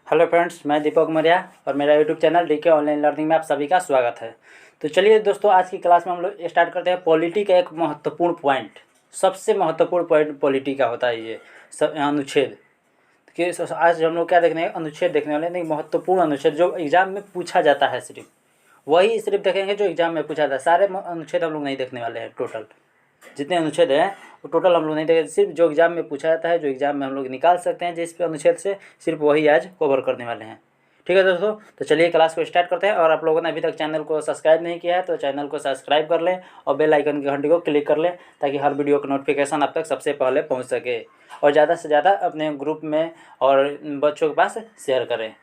Hello friends, मैं दीपक मौर्य और मेरा YouTube channel DK online learning में आप सभी का स्वागत है। तो चलिए दोस्तों, आज की क्लास में हम लोग स्टार्ट करते हैं पॉलिटी का एक महत्वपूर्ण पॉइंट। सबसे महत्वपूर्ण पॉइंट पॉलिटी का होता है ये अनुच्छेद। कि आज हम लोग क्या देखने हैं, अनुच्छेद देखने वाले नहीं, महत्वपूर्ण अनुच्छेद जो एग्जाम में पूछा जाता है। सिर्फ देखेंगे जो एग्जाम में पूछा जाता है। सारे अनुच्छेद हम लोग नहीं देखने वाले हैं। टोटल जितने अनुच्छेद हैं वो टोटल हम लोग नहीं देखेंगे। सिर्फ जो एग्जाम में पूछा जाता है, जो एग्जाम में हम लोग निकाल सकते हैं जिस अनुच्छेद से, सिर्फ वही आज कवर करने वाले हैं। ठीक है दोस्तों, तो चलिए क्लास को स्टार्ट करते हैं। और आप लोगों ने अभी तक चैनल को सब्सक्राइब नहीं किया है तो चैनल को सब्सक्राइब कर लें और बेल आइकन की घंटी को क्लिक कर लें, ताकि हर वीडियो का नोटिफिकेशन आप तक सबसे पहले पहुंच सके। और ज़्यादा से ज़्यादा अपने ग्रुप में और बच्चों के पास शेयर करें।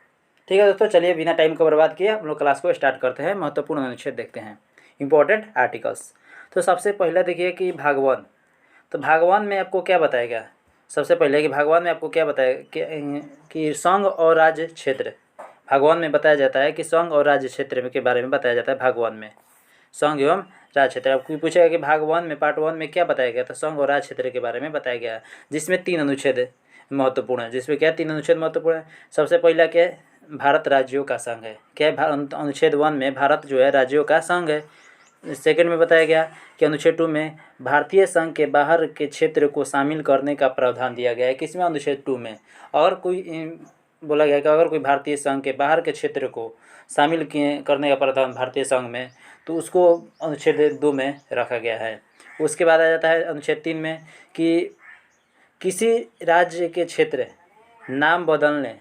ठीक है दोस्तों, चलिए बिना टाइम को बर्बाद किए हम लोग क्लास को स्टार्ट करते हैं। महत्वपूर्ण अनुच्छेद देखते हैं, इंपॉर्टेंट आर्टिकल्स। तो सबसे पहले देखिए कि भागवन। तो भागवन में आपको क्या बताएगा, सबसे पहले कि भागवन में आपको क्या बताएगा कि संघ और राज्य क्षेत्र। भागवन में बताया जाता है कि संघ और राज्य क्षेत्र के बारे में बताया जाता है। भागवन में संघ एवं राज्य क्षेत्र। आपको पूछेगा कि भागवन में पार्ट 1 में क्या बताया गया, तो संघ और राज्य क्षेत्र के बारे में बताया गया है, जिसमें 3 अनुच्छेद महत्वपूर्ण है। जिसमें क्या 3 अनुच्छेद महत्वपूर्ण है। सबसे पहला क्या है, भारत राज्यों का संघ है। क्या है, अनुच्छेद 1 में भारत जो है राज्यों का संघ है। सेकंड में बताया गया कि अनुच्छेद 2 में भारतीय संघ के बाहर के क्षेत्र को शामिल करने का प्रावधान दिया गया है। किसमें, अनुच्छेद 2 में। और कोई बोला गया कि अगर कोई भारतीय संघ के बाहर के क्षेत्र को शामिल करने का प्रावधान भारतीय संघ में, तो उसको अनुच्छेद 2 में रखा गया है। उसके बाद आ जाता है अनुच्छेद 3 में कि किसी राज्य के क्षेत्र नाम बदलने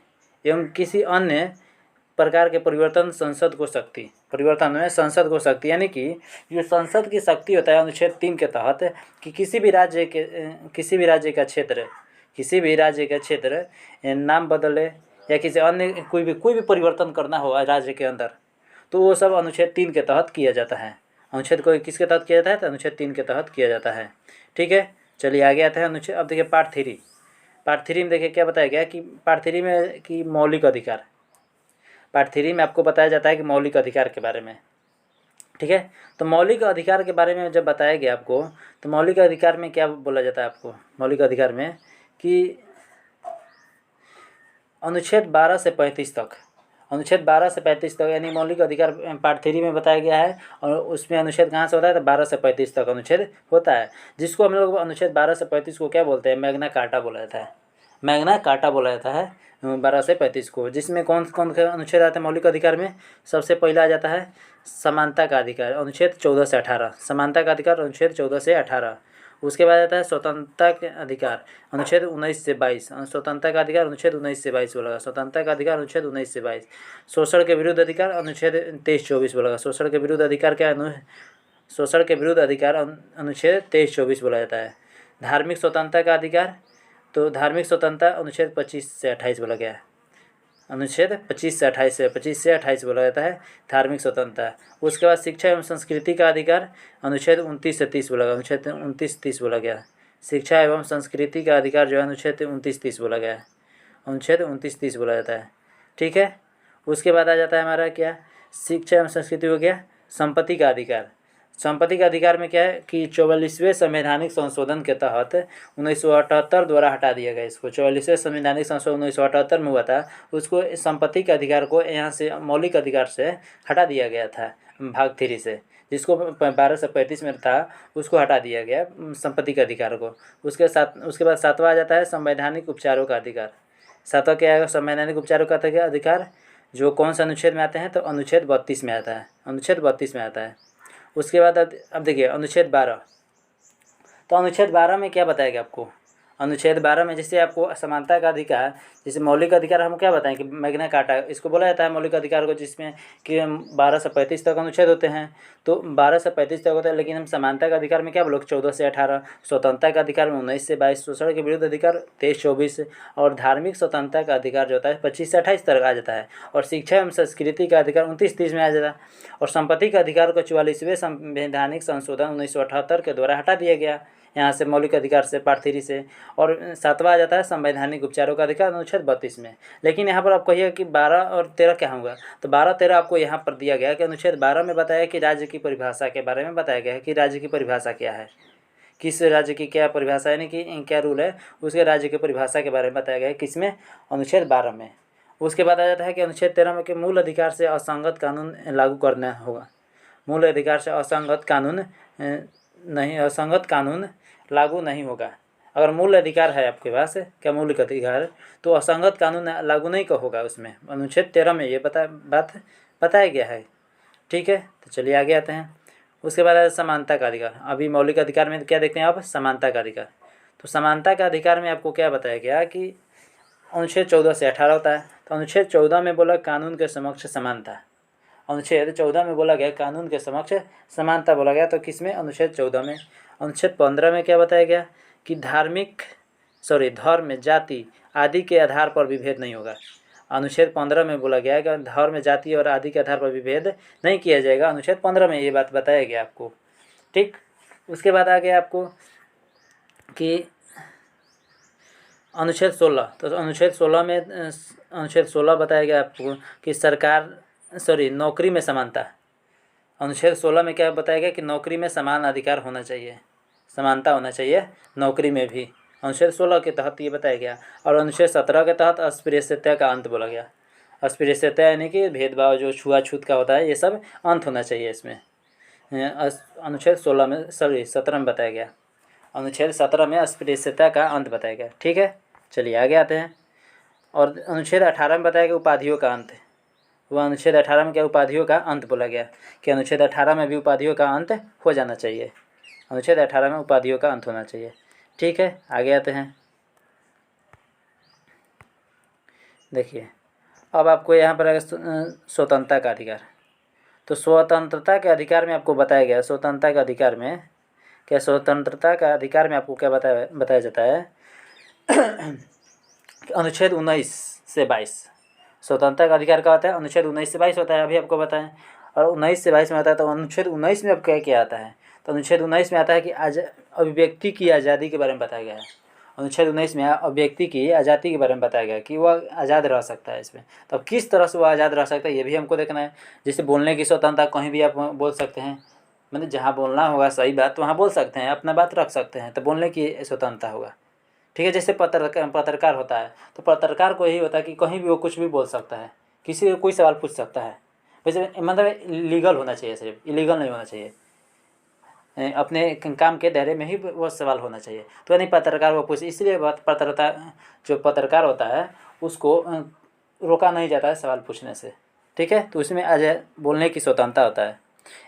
एवं किसी अन्य प्रकार के परिवर्तन में संसद को शक्ति, यानी कि जो संसद की शक्ति होता है अनुच्छेद 3 के तहत, कि किसी भी राज्य का क्षेत्र नाम बदले या किसी अन्य कोई भी परिवर्तन करना हो राज्य के अंदर, तो वो सब अनुच्छेद 3 के तहत किया जाता है। अनुच्छेद को किसके तहत किया जाता है, तो अनुच्छेद 3 के तहत किया जाता है। ठीक है, चलिए आगे आता है अनुच्छेद। अब देखिए पार्ट 3 में देखिए क्या बताया गया कि पार्ट 3 में कि मौलिक अधिकार। पार्ट 3 में आपको बताया जाता है कि मौलिक अधिकार के बारे में। ठीक है, तो मौलिक अधिकार के बारे में जब बताया गया आपको, तो मौलिक अधिकार में क्या बोला जाता है आपको, मौलिक अधिकार में कि अनुच्छेद 12 से 35 तक यानी मौलिक अधिकार पार्ट 3 में बताया गया है। और उसमें अनुच्छेद कहाँ से होता है, तो 12 से 35 तक अनुच्छेद होता है, जिसको हम लोग अनुच्छेद 12 से 35 को क्या बोलते हैं, मैग्ना कार्टा बोला जाता है। 12 से 35 को, जिसमें कौन कौन से अनुच्छेद आते हैं मौलिक अधिकार में। सबसे पहला आ जाता है समानता का अधिकार, अनुच्छेद 14 से 18। समानता का अधिकार अनुच्छेद 14 से 18। उसके बाद आता है स्वतंत्रता के अधिकार, अनुच्छेद 19 से 22। स्वतंत्रता का अधिकार अनुच्छेद 19 से 22 बोला। स्वतंत्रता का अधिकार अनुच्छेद 19 से 22। शोषण के विरुद्ध अधिकार अनुच्छेद 23-24 बोला। शोषण के विरुद्ध अधिकार अनुच्छेद 23-24 बोला जाता है। धार्मिक स्वतंत्रता का अधिकार, तो धार्मिक स्वतंत्रता अनुच्छेद 25 से 28 बोला गया है। अनुच्छेद 25 से 28 बोला जाता है धार्मिक स्वतंत्रता। उसके बाद शिक्षा एवं संस्कृति का अधिकार अनुच्छेद 29 से 30 बोला गया। अनुच्छेद 29-30 बोला गया। शिक्षा एवं संस्कृति का अधिकार जो है अनुच्छेद 29-30 बोला गया है। अनुच्छेद 29-30 बोला जाता है। ठीक है, उसके बाद आ जाता है हमारा क्या, शिक्षा एवं संस्कृति हो गया। संपत्ति का अधिकार, संपत्ति के अधिकार में क्या है कि 44वें संवैधानिक संशोधन के तहत 1978 द्वारा हटा दिया गया। इसको 44वें संवैधानिक संशोधन 1978 में हुआ था, उसको संपत्ति के अधिकार को यहाँ से मौलिक अधिकार से हटा दिया गया था भाग 3 से, जिसको 12 से 35 में था उसको हटा दिया गया संपत्ति के अधिकार को। उसके बाद 7वां आ जाता है संवैधानिक उपचारों का अधिकार। 7वां क्या है, संवैधानिक उपचारों का अधिकार, जो कौन सा अनुच्छेद में आते हैं, तो अनुच्छेद 32 में आता है। अनुच्छेद 32 में आता है। उसके बाद अब देखिए अनुच्छेद 12। तो अनुच्छेद 12 में क्या बताएगा आपको, अनुच्छेद 12 में जैसे आपको समानता का अधिकार, जैसे मौलिक अधिकार हम क्या बताएं कि मैग्ना कार्टा, इसको बोला जाता है मौलिक अधिकार को, जिसमें कि 12 से 35 तक अनुच्छेद होते हैं। तो 12 से 35 तक होता है, लेकिन हम समानता का अधिकार में क्या बोलोगे 14 से 18। स्वतंत्रता का अधिकार में 19 से 22। शोषण के विरुद्ध अधिकार 23-24। और धार्मिक स्वतंत्रता का अधिकार जो होता है 25 से 28 तक आ जाता है। और शिक्षा एवं संस्कृति का अधिकार 29-30 में आ जाता है। और संपत्ति का अधिकार को 44वें संवैधानिक संशोधन 1978 के द्वारा हटा दिया गया यहाँ से मौलिक अधिकार से, पार्ट 3 से। और 7वां आ जाता है संवैधानिक उपचारों का अधिकार अनुच्छेद 32 में। लेकिन यहाँ पर आप कहिए कि 12 और 13 क्या होगा, तो 12-13 आपको यहाँ पर दिया गया कि अनुच्छेद 12 में बताया कि राज्य की परिभाषा के बारे में बताया गया है कि राज्य की परिभाषा क्या है, किस राज्य की क्या परिभाषा, यानी कि क्या रूल है, उसके राज्य की परिभाषा के बारे में बताया गया है। किसमें, अनुच्छेद 12 में। उसके बाद आ जाता है कि अनुच्छेद 13 में कि मूल अधिकार से असंगत कानून लागू करना होगा। मूल अधिकार से असंगत कानून लागू नहीं होगा। अगर मूल अधिकार है आपके पास, क्या मूल अधिकार, तो असंगत कानून लागू नहीं होगा उसमें। अनुच्छेद 13 में ये बात बताया गया है। ठीक है, तो चलिए आगे आते हैं। उसके बाद है समानता का अधिकार। अभी मौलिक अधिकार में क्या देखते हैं आप, समानता का अधिकार। तो समानता का अधिकार में आपको क्या बताया गया कि अनुच्छेद 14 से 18 होता है। तो अनुच्छेद 14 में बोला कानून के समक्ष समानता। अनुच्छेद 14 में बोला गया कानून के समक्ष समानता बोला गया। तो किस में, अनुच्छेद 14 में। अनुच्छेद 15 में क्या बताया गया कि धर्म, जाति आदि के आधार पर विभेद नहीं होगा। अनुच्छेद 15 में बोला गया कि धर्म, जाति और आदि के आधार पर विभेद नहीं किया जाएगा। अनुच्छेद 15 में ये बात बताया गया आपको। ठीक, उसके बाद आ गया आपको कि अनुच्छेद 16। तो अनुच्छेद 16 बताया गया आपको कि नौकरी में समानता। अनुच्छेद 16 में क्या बताया गया कि नौकरी में समान अधिकार होना चाहिए, समानता होना चाहिए नौकरी में भी। अनुच्छेद 16 के तहत ये बताया गया। और अनुच्छेद 17 के तहत अस्पृश्यता का अंत बोला गया। अस्पृश्यता यानी कि भेदभाव जो छुआछूत का होता है, ये सब अंत होना चाहिए इसमें। अनुच्छेद 17 में बताया गया। अनुच्छेद 17 में अस्पृश्यता का अंत बताया गया। ठीक है, चलिए आगे आते हैं। और अनुच्छेद 18 में बताया गया उपाधियों का अंत। वह अनुच्छेद 18 में क्या, उपाधियों का अंत बोला गया कि अनुच्छेद 18 में भी उपाधियों का अंत हो जाना चाहिए। अनुच्छेद 18 में उपाधियों का अंत होना चाहिए। ठीक है, आगे आते हैं। देखिए, अब आपको यहाँ पर स्वतंत्रता का अधिकार। तो स्वतंत्रता के अधिकार में आपको बताया गया, स्वतंत्रता के अधिकार में क्या, स्वतंत्रता का अधिकार में आपको क्या बताया जाता है अनुच्छेद 19 से 22। स्वतंत्रता का अधिकार का होता है अनुच्छेद 19 से 22 होता है, अभी आपको बताएं। और 19 से 22 में आता है। तो अनुच्छेद 19 में अब क्या क्या आता है, तो अनुच्छेद 19 में आता है कि अभिव्यक्ति की आज़ादी के बारे में बताया गया है। अनुच्छेद 19 में अभिव्यक्ति की आज़ादी के बारे में बताया गया कि वह आज़ाद रह सकता है इसमें। तो अब किस तरह से वह आज़ाद रह सकता है, ये भी हमको देखना है। जैसे बोलने की स्वतंत्रता, कहीं भी आप बोल सकते हैं, मतलब जहाँ बोलना होगा सही बात वहाँ बोल सकते हैं, अपना बात रख सकते हैं, तो बोलने की स्वतंत्रता होगा। ठीक है, जैसे पत्रकार होता है, तो पत्रकार को यही होता है कि कहीं भी वो कुछ भी बोल सकता है, किसी को कोई सवाल पूछ सकता है। वैसे मतलब लीगल होना चाहिए, सिर्फ इलीगल नहीं होना चाहिए, अपने काम के दायरे में ही वो सवाल होना चाहिए। तो यानी पत्रकार वो पूछ, इसलिए जो पत्रकार होता है उसको रोका नहीं जाता है सवाल पूछने से। ठीक है, तो उसमें बोलने की स्वतंत्रता होता है।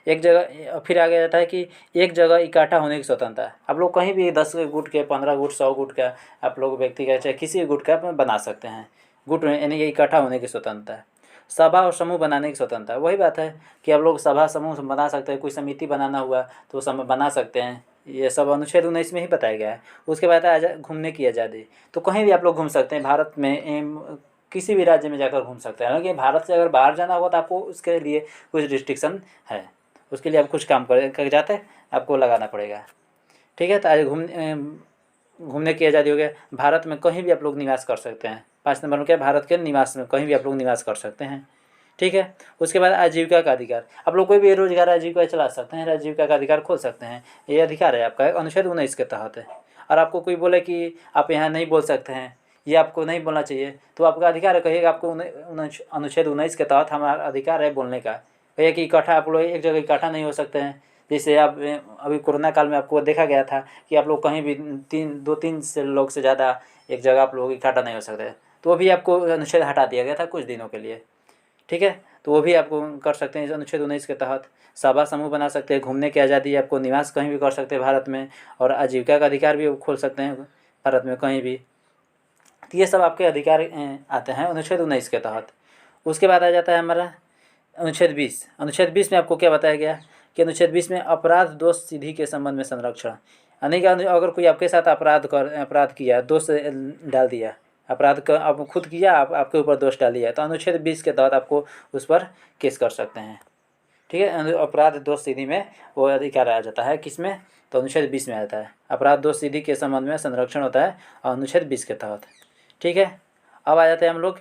एक जगह फिर आगे जाता है कि एक जगह इकट्ठा होने की स्वतंत्रता है। आप लोग कहीं भी 10 गुट के, 15 गुट, 100 गुट का आप लोग व्यक्ति का चाहे किसी गुट का बना सकते हैं। गुट में यानी कि इकट्ठा होने की स्वतंत्रता है। सभा और समूह बनाने की स्वतंत्रता है। वही बात है कि आप लोग सभा समूह बना सकते हैं, कोई समिति बनाना हुआ तो समूह बना सकते हैं। ये सब अनुच्छेद 19 में ही बताया गया है। उसके बाद घूमने की आज़ादी। तो कहीं भी आप लोग घूम सकते हैं भारत में, किसी भी राज्य में जाकर घूम सकते हैं। हालांकि भारत से अगर बाहर जाना होगा तो आपको उसके लिए कुछ रिस्ट्रिक्शन है, उसके लिए आप कुछ काम कर जाते आपको लगाना पड़ेगा। ठीक है, तो आज घूमने की आज़ादी हो गया। भारत में कहीं भी आप लोग निवास कर सकते हैं। 5 नंबर में क्या, भारत के निवास में कहीं भी आप लोग निवास कर सकते हैं। ठीक है, उसके बाद आजीविका का अधिकार। आप लोग कोई भी रोजगार आजीविका चला सकते हैं, आजीविका का अधिकार खोल सकते हैं, ये अधिकार है आपका, अनुच्छेद 19 के तहत है। और आपको कोई बोले कि आप यहाँ नहीं बोल सकते हैं, ये आपको नहीं बोलना चाहिए, तो आपका अधिकार है, कहिएगा आपको अनुच्छेद 19 के तहत हमारा अधिकार है बोलने का। कहिए कि इकट्ठा आप लोग एक जगह इकट्ठा नहीं हो सकते हैं। जैसे आप अभी कोरोना काल में आपको देखा गया था कि आप लोग कहीं भी 2-3 से लोग से ज़्यादा एक जगह आप लोग इकट्ठा नहीं हो सकते, तो वो भी आपको अनुच्छेद हटा दिया गया था कुछ दिनों के लिए। ठीक है, तो वो भी आपको कर सकते हैं अनुच्छेद 19 के तहत। सभा समूह बना सकते हैं, घूमने की आज़ादी, आपको निवास कहीं भी कर सकते हैं भारत में, और आजीविका का अधिकार भी खोल सकते हैं भारत में कहीं भी। तो ये सब आपके अधिकार आते हैं अनुच्छेद 19 के तहत। उसके बाद आ जाता है हमारा अनुच्छेद 20। अनुच्छेद 20 में आपको क्या बताया गया कि अनुच्छेद 20 में अपराध दोष सिद्धि के संबंध में संरक्षण। यानी कि अगर कोई आपके साथ अपराध किया, दोष डाल दिया, अपराध का आप खुद किया, आपके ऊपर दोष डाल दिया, तो अनुच्छेद 20 के तहत आपको उस पर केस कर सकते हैं। ठीक है, अपराध दोष सिद्धि में वो अधिकार आ जाता है, किस में, तो अनुच्छेद 20 में आता है। अपराध दोष सिद्धि के संबंध में संरक्षण होता है अनुच्छेद 20 के तहत। ठीक है, अब आ जाते हैं हम लोग,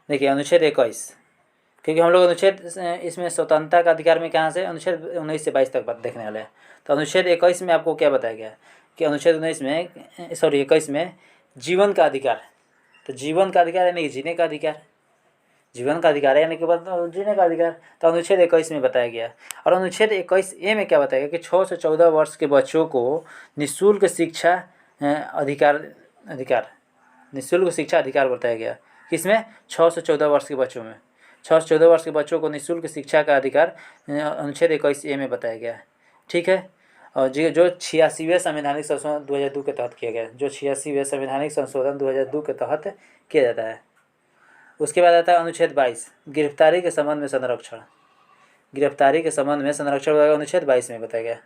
देखिए अनुच्छेद 21, क्योंकि हम लोग अनुच्छेद इसमें स्वतंत्रता का अधिकार में कहाँ से, अनुच्छेद 19 से 22 तक बात देखने वाले हैं। तो अनुच्छेद 21 में आपको क्या बताया गया कि अनुच्छेद 21 में जीवन का अधिकार। तो जीवन का अधिकार यानी कि जीने का अधिकार, जीवन का अधिकार है यानी कि जीने का अधिकार। तो अनुच्छेद 21 में बताया गया। और अनुच्छेद 21A में क्या बताया गया कि 6 से 14 वर्ष के बच्चों को निःशुल्क शिक्षा अधिकार निःशुल्क शिक्षा अधिकार बताया गया। किसमें? 6 से 14 वर्ष के बच्चों में। 6 से 14 वर्ष के बच्चों को निःशुल्क शिक्षा का अधिकार अनुच्छेद 21A में बताया गया। ठीक है। और जो 86वें संवैधानिक संशोधन 2002 के तहत किया गया, जो 86वें संवैधानिक संशोधन 2002 के तहत किया जाता है। उसके बाद आता है अनुच्छेद 22, गिरफ्तारी के संबंध में संरक्षण। गिरफ्तारी के संबंध में संरक्षण बोला गया अनुच्छेद 22 में बताया गया।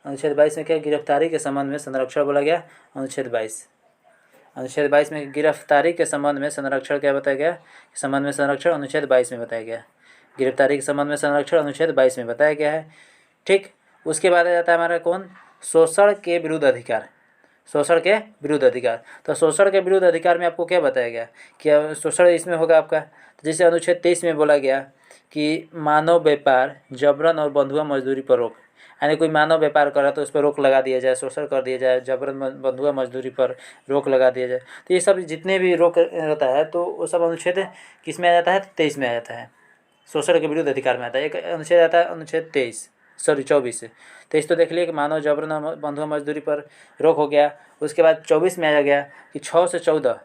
अनुच्छेद 22 में क्या? गिरफ्तारी के संबंध में संरक्षण बोला गया अनुच्छेद 22। अनुच्छेद 22 में गिरफ्तारी के संबंध में संरक्षण क्या बताया गया? संबंध में संरक्षण अनुच्छेद 22 में बताया गया। गिरफ्तारी के संबंध में संरक्षण अनुच्छेद 22 में बताया गया है। ठीक। उसके बाद आ जाता है हमारा कौन? शोषण के विरुद्ध अधिकार। शोषण के विरुद्ध अधिकार। तो शोषण के विरुद्ध अधिकार में आपको क्या बताया गया कि शोषण इसमें होगा आपका, तो जैसे अनुच्छेद 23 में बोला गया कि मानव व्यापार, जबरन और बंधुआ मजदूरी पर रोक, यानी कोई मानव व्यापार कर रहा तो उस पर रोक लगा दिया जाए, शोषण कर दिया जाए, जबरन बंधुआ मजदूरी पर रोक लगा दिया जाए। तो ये सब जितने भी रोक रहता है तो वो सब अनुच्छेद किस में आ जाता है? 23 में आ जाता है। शोषण के विरुद्ध अधिकार में आता है। एक अनुच्छेद आता है अनुच्छेद 24 तो देख लिए कि मानव जबरन बंधुआ मजदूरी पर रोक हो गया। उसके बाद 24 में आ गया कि 14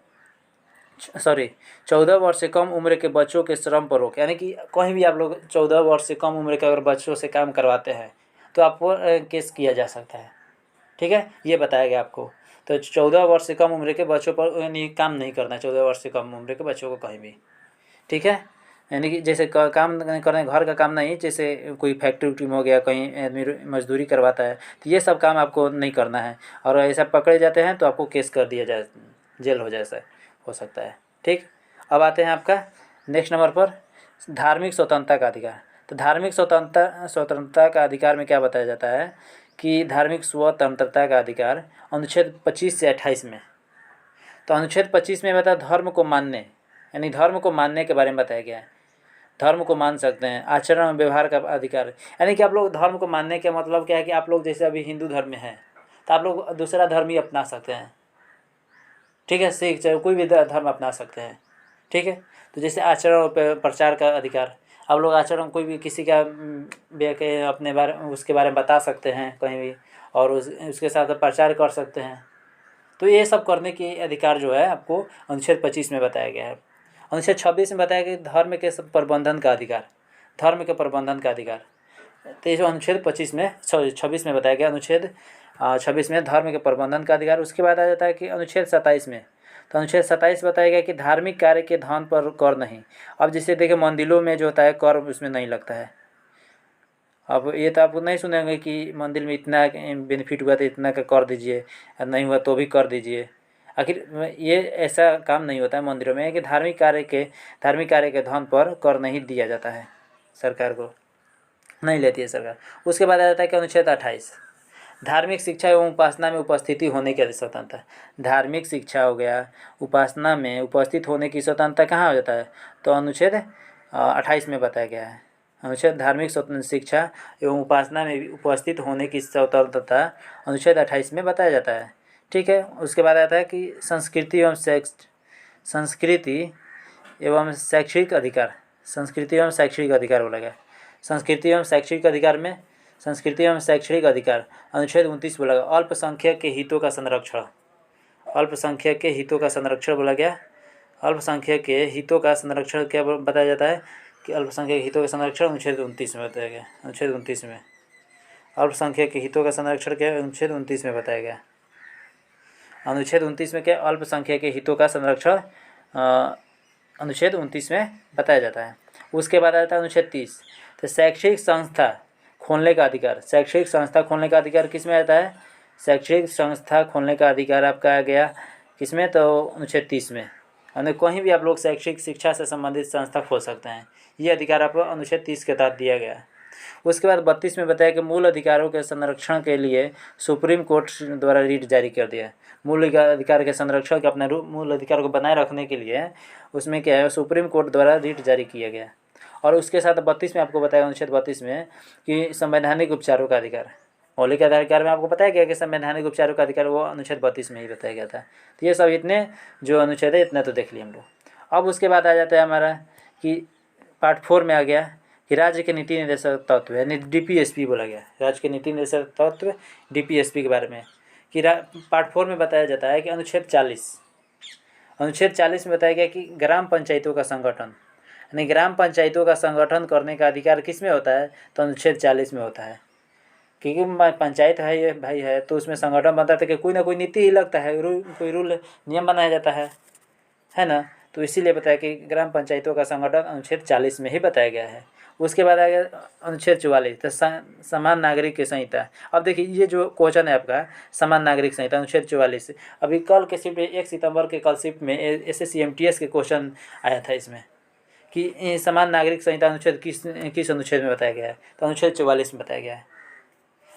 वर्ष से कम उम्र के बच्चों के श्रम पर रोक, यानी कि कहीं भी आप लोग 14 वर्ष से कम उम्र के अगर बच्चों से काम करवाते हैं तो आपको केस किया जा सकता है। ठीक है, ये बताया गया आपको। तो 14 वर्ष से कम उम्र के बच्चों पर यानी काम नहीं करना, 14 वर्ष से कम उम्र के बच्चों को कहीं भी। ठीक है, यानी कि जैसे काम करने, घर का काम नहीं, जैसे कोई फैक्ट्री उक्ट्री में हो गया, कहीं आदमी मजदूरी करवाता है, तो ये सब काम आपको नहीं करना है। और ऐसा पकड़े जाते हैं तो आपको केस कर दिया जाए, जेल हो सकता है। ठीक। अब आते हैं आपका नेक्स्ट नंबर पर धार्मिक स्वतंत्रता का अधिकार। तो धार्मिक स्वतंत्रता का अधिकार में क्या बताया जाता है कि धार्मिक स्वतंत्रता का अधिकार अनुच्छेद 25 से 28 में। तो अनुच्छेद 25 में बताया धर्म को मानने, यानी धर्म को मानने के बारे में बताया गया है। धर्म को मान सकते हैं। आचरण और व्यवहार का अधिकार, यानी कि आप लोग धर्म को मानने का मतलब क्या है कि आप लोग जैसे अभी हिंदू धर्म में हैं तो आप लोग दूसरा धर्म ही अपना सकते हैं। ठीक है, सिख चाहे कोई भी धर्म अपना सकते हैं। ठीक है, तो जैसे आचरण और प्रचार का अधिकार, आप लोग आचरण कोई भी किसी का अपने बारे उसके बारे में बता सकते हैं कहीं भी, और उसके साथ प्रचार कर सकते हैं। तो ये सब करने की अधिकार जो है आपको अनुच्छेद 25 में बताया गया है। अनुच्छेद 26 में बताया गया धर्म के प्रबंधन का अधिकार, धर्म के प्रबंधन का अधिकार। तो ये जो अनुच्छेद 26 में बताया गया, अनुच्छेद 26 में धर्म के प्रबंधन का अधिकार। उसके बाद आ जाता है कि अनुच्छेद 27 में, तो अनुच्छेद 27 बताया गया कि धार्मिक कार्य के धन पर कर नहीं। अब जैसे देखिए मंदिरों में जो होता है कर उसमें नहीं लगता है। अब ये तो आपको नहीं सुनेंगे कि मंदिर में इतना बेनिफिट हुआ तो इतना का कर दीजिए, नहीं हुआ तो भी कर दीजिए। आखिर ये ऐसा काम नहीं होता है मंदिरों में कि धार्मिक कार्य के धन पर कर नहीं दिया जाता है, सरकार को नहीं लेती है सरकार। उसके बाद आ जाता है कि अनुच्छेद 28 धार्मिक शिक्षा एवं उपासना में उपस्थिति होने की स्वतंत्रता। धार्मिक शिक्षा हो गया, उपासना में उपस्थित होने की स्वतंत्रता कहाँ हो जाता है? तो अनुच्छेद 28 में बताया गया है। अनुच्छेद धार्मिक शिक्षा एवं उपासना में उपस्थित होने की स्वतंत्रता अनुच्छेद 28 में बताया जाता है। ठीक है। उसके बाद आता है कि संस्कृति एवं शैक्षिक अधिकार। संस्कृति एवं शैक्षिक अधिकार बोला गया। संस्कृति एवं शैक्षिक अधिकार में संस्कृति एवं शैक्षणिक अधिकार अनुच्छेद 29 बोला गया। अल्पसंख्यक के हितों का संरक्षण, अल्पसंख्यक के हितों का संरक्षण बोला गया। अल्पसंख्यक के हितों का संरक्षण क्या बताया जाता है कि अल्पसंख्यक हितों का संरक्षण अनुच्छेद 29 में बताया गया। अनुच्छेद 29 में अल्पसंख्यक के हितों का संरक्षण क्या अनुच्छेद 29 में बताया गया। अनुच्छेद 29 में क्या अल्पसंख्यक के हितों का संरक्षण अनुच्छेद 29 में बताया जाता है। उसके बाद आता है अनुच्छेद 30, तो शैक्षिक संस्था खोलने का अधिकार। शैक्षिक संस्था खोलने का अधिकार किस में आता है? शैक्षिक संस्था खोलने का अधिकार आपका आ गया किस में? तो अनुच्छेद 30 में। यानी कहीं भी आप लोग शैक्षिक शिक्षा से संबंधित संस्था खोल सकते हैं, ये अधिकार आपको अनुच्छेद 30 के तहत दिया गया है। उसके बाद 32 में बताया कि मूल अधिकारों के संरक्षण के लिए सुप्रीम कोर्ट द्वारा रीट जारी कर दिया। मूल अधिकार के संरक्षण के अपने मूल अधिकार को बनाए रखने के लिए उसमें क्या है, सुप्रीम कोर्ट द्वारा रीट जारी किया गया। और उसके साथ 32 में आपको बताया अनुच्छेद 32 में कि संवैधानिक उपचारों का अधिकार। मौलिक अधिकार में आपको बताया गया कि संवैधानिक उपचारों का अधिकार वो अनुच्छेद 32 में ही बताया गया था। तो ये सब इतने जो अनुच्छेद है इतना तो देख लिए हम लोग। अब उसके बाद आ जाता है हमारा कि पार्ट 4 में आ गया कि राज्य के नीति निर्देशक तत्व यानी DPSP बोला गया, राज्य के नीति निर्देशक तत्व DPSP के बारे में कि पार्ट 4 में बताया जाता है कि अनुच्छेद 40 में बताया गया कि ग्राम पंचायतों का संगठन यानी ग्राम पंचायतों का संगठन करने का अधिकार किस में होता है, तो अनुच्छेद 40 में होता है। क्योंकि पंचायत है ये भाई है तो उसमें संगठन बनता है कि कोई ना कोई नीति ही लगता है, कोई रूल नियम बनाया जाता है ना। तो इसीलिए बताया कि ग्राम पंचायतों का संगठन अनुच्छेद 40 में ही बताया गया है। उसके बाद आ गया अनुच्छेद 44 तो समान नागरिक की संहिता। अब देखिए ये जो क्वेश्चन है आपका समान नागरिक संहिता अनुच्छेद 44, अभी कल के शिफ्ट 1 सितंबर के कल शिफ्ट में SSC MTS के क्वेश्चन आया था इसमें कि समान नागरिक संहिता अनुच्छेद किस अनुच्छेद में बताया गया है, तो अनुच्छेद 44 में बताया गया है।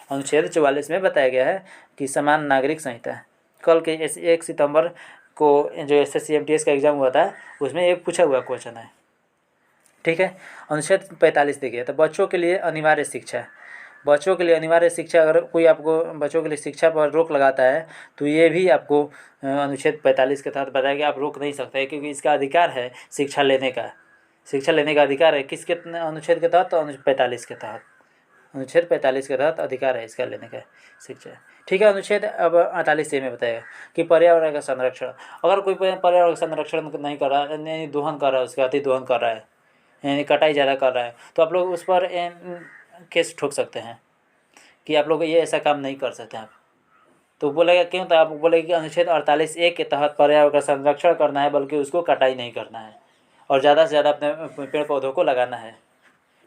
अनुच्छेद 44 में बताया गया है कि समान नागरिक संहिता। कल के 1 सितंबर को जो SSC MTS का एग्ज़ाम हुआ था उसमें एक पूछा हुआ क्वेश्चन है, ठीक है। अनुच्छेद 45 देखिए तो बच्चों के लिए अनिवार्य शिक्षा, बच्चों के लिए अनिवार्य शिक्षा, अगर कोई आपको बच्चों के लिए शिक्षा पर रोक लगाता है तो ये भी आपको अनुच्छेद 45 के तहत बताया गया, आप रोक नहीं सकते क्योंकि इसका अधिकार है शिक्षा लेने का अधिकार है किसके अनुच्छेद के तहत, तो अनुच्छेद 45 के तहत, अनुच्छेद 45 के तहत अधिकार है इसका लेने का शिक्षा, ठीक है। अनुच्छेद अब 48 में बताएगा कि पर्यावरण का संरक्षण, अगर कोई पर्यावरण का संरक्षण नहीं कर रहा है यानी दोहन कर रहा है, उसका अति दोहन कर रहा है यानी कटाई ज़्यादा कर रहा है तो आप लोग उस पर केस ठोक सकते हैं कि आप लोग ये ऐसा काम नहीं कर सकते आप। तो बोलेगा क्यों, तो आप बोलेगा कि अनुच्छेद 48A के तहत पर्यावरण का संरक्षण करना है बल्कि उसको कटाई नहीं करना है और ज़्यादा से ज़्यादा अपने पेड़ पौधों को लगाना है,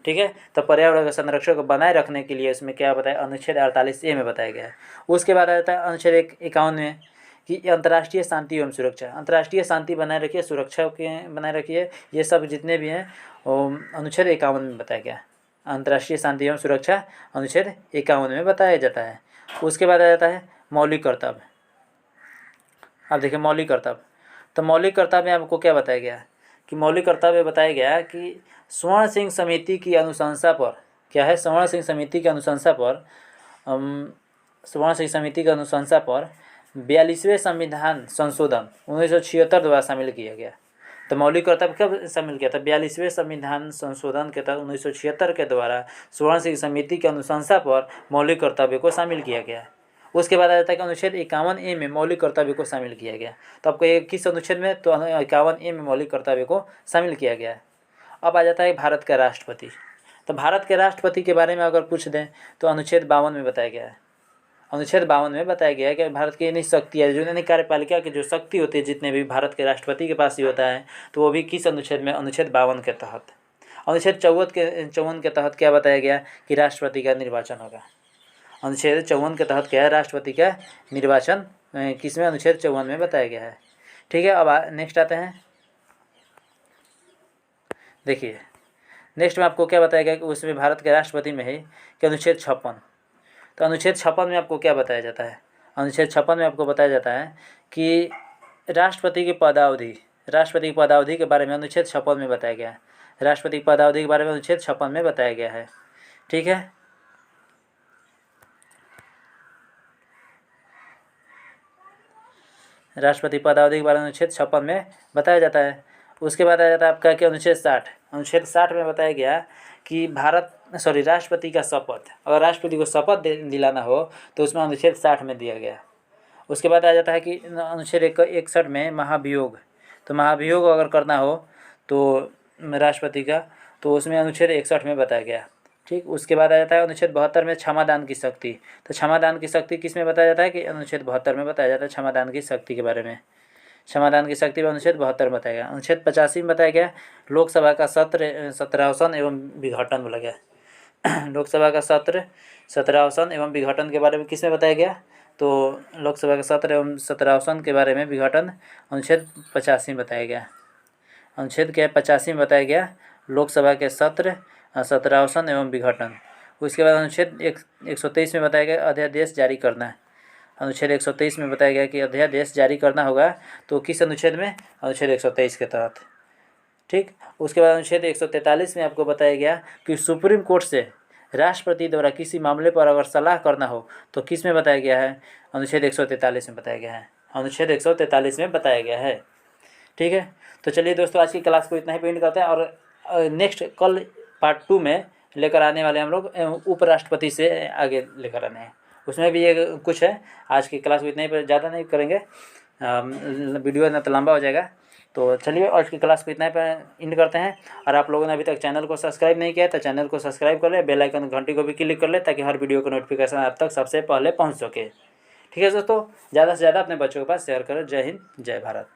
ठीक है। तो पर्यावरण के संरक्षण को बनाए रखने के लिए इसमें क्या बताया, अनुच्छेद 48A में बताया गया है। उसके बाद आ जाता है अनुच्छेद 51 में कि अंतर्राष्ट्रीय शांति एवं सुरक्षा, अंतर्राष्ट्रीय शांति बनाए रखिए, सुरक्षा के बनाए रखिए, ये सब जितने भी हैं अनुच्छेद 51 में बताया गया। अंतर्राष्ट्रीय शांति एवं सुरक्षा अनुच्छेद 51 में बताया जाता है। उसके बाद आ जाता है मौलिक कर्तव्य। अब देखिए मौलिक कर्तव्य, तो मौलिक कर्तव्य में आपको क्या बताया गया कि मौलिक कर्तव्य बताया गया कि स्वर्ण सिंह समिति की अनुशंसा पर, क्या है, स्वर्ण सिंह समिति की अनुशंसा पर, स्वर्ण सिंह समिति की अनुशंसा पर 42वें संविधान संशोधन 1976 द्वारा शामिल किया गया। तो मौलिक कर्तव्य कब शामिल किया था, 42वें संविधान संशोधन के तहत 1976 के द्वारा स्वर्ण सिंह समिति की अनुशंसा पर मौलिक कर्तव्य को शामिल किया गया। उसके बाद आ जाता है कि अनुच्छेद 51A में मौलिक कर्तव्य को शामिल किया गया। तो आपको ये किस अनुच्छेद में, तो 51A में मौलिक कर्तव्य को शामिल किया गया है। अब आ जाता है भारत का राष्ट्रपति। तो भारत के राष्ट्रपति के बारे में अगर पूछ दें तो अनुच्छेद 52 में बताया गया है। अनुच्छेद 52 में बताया गया है कि भारत की यानी शक्ति है जो यानी कार्यपालिका की जो शक्ति होती है जितने भी भारत के राष्ट्रपति के पास ही होता है, तो वो भी किस अनुच्छेद में, अनुच्छेद 52 के तहत। अनुच्छेद 54 के तहत क्या बताया गया कि राष्ट्रपति का निर्वाचन होगा। अनुच्छेद 54 के तहत क्या है, राष्ट्रपति का निर्वाचन किसमें, अनुच्छेद 54 में बताया गया है, ठीक है। अब नेक्स्ट आते हैं, देखिए नेक्स्ट में आपको क्या बताया गया कि उसमें भारत के राष्ट्रपति में है कि अनुच्छेद 56। तो अनुच्छेद 56 में आपको क्या बताया जाता है, अनुच्छेद 56 में आपको बताया जाता है कि राष्ट्रपति की पदावधि के बारे में अनुच्छेद 56 में बताया गया है। राष्ट्रपति की पदावधि के बारे में अनुच्छेद 56 में बताया गया है, ठीक है। राष्ट्रपति पदावधि के बारे में अनुच्छेद 56 में बताया जाता है। उसके बाद आ जाता है आपका कि अनुच्छेद 60 में बताया गया कि राष्ट्रपति का शपथ, अगर राष्ट्रपति को शपथ दिलाना हो तो उसमें अनुच्छेद 60 में दिया गया। उसके बाद आ जाता है कि अनुच्छेद 61 में महाभियोग, तो महाभियोग अगर करना हो तो राष्ट्रपति का, तो उसमें अनुच्छेद 61 में बताया गया, ठीक। उसके बाद आ जाता है अनुच्छेद 72 में क्षमादान की शक्ति। तो क्षमादान की शक्ति किस में बताया जाता है कि अनुच्छेद 72 में बताया जाता है क्षमादान की शक्ति के बारे में। क्षमादान की शक्ति में अनुच्छेद 72 में बताया गया। अनुच्छेद 85 में बताया गया लोकसभा का सत्र सत्रावसान एवं विघटन बोला गया। लोकसभा का सत्र सत्रावसान एवं विघटन के बारे में किस में बताया गया, तो लोकसभा का सत्र एवं सत्रावसान के बारे में विघटन अनुच्छेद 85 में बताया गया। अनुच्छेद के 85 में बताया गया लोकसभा के सत्र सत्रावसान एवं विघटन। उसके बाद अनुच्छेद 123 में बताया गया अध्यादेश जारी करना है। अनुच्छेद 123 में बताया गया कि अध्यादेश जारी करना होगा, तो किस अनुच्छेद में, अनुच्छेद 123 के तहत, ठीक। उसके बाद अनुच्छेद 143 में आपको बताया गया कि सुप्रीम कोर्ट से राष्ट्रपति द्वारा किसी मामले पर अगर सलाह करना हो तो किस में बताया गया है? अनुच्छेद 143 में बताया गया है। अनुच्छेद 143 में बताया गया है। ठीक है, तो चलिए दोस्तों आज की क्लास को इतना ही पेंड करते हैं और नेक्स्ट कल पार्ट 2 में लेकर आने वाले हम लोग उपराष्ट्रपति से आगे लेकर आने हैं, उसमें भी ये कुछ है। आज की क्लास को इतना ही, ज़्यादा नहीं करेंगे, वीडियो ना तो लंबा हो जाएगा। तो चलिए आज की क्लास को इतना ही इंड करते हैं। और आप लोगों ने अभी तक चैनल को सब्सक्राइब नहीं किया है तो चैनल को सब्सक्राइब कर ले, बेल आइकन घंटी को भी क्लिक कर ले ताकि हर वीडियो का नोटिफिकेशन आप तक सबसे पहले पहुंच सके। ठीक है दोस्तों, ज़्यादा से ज़्यादा अपने बच्चों के पास शेयर करें। जय हिंद, जय भारत।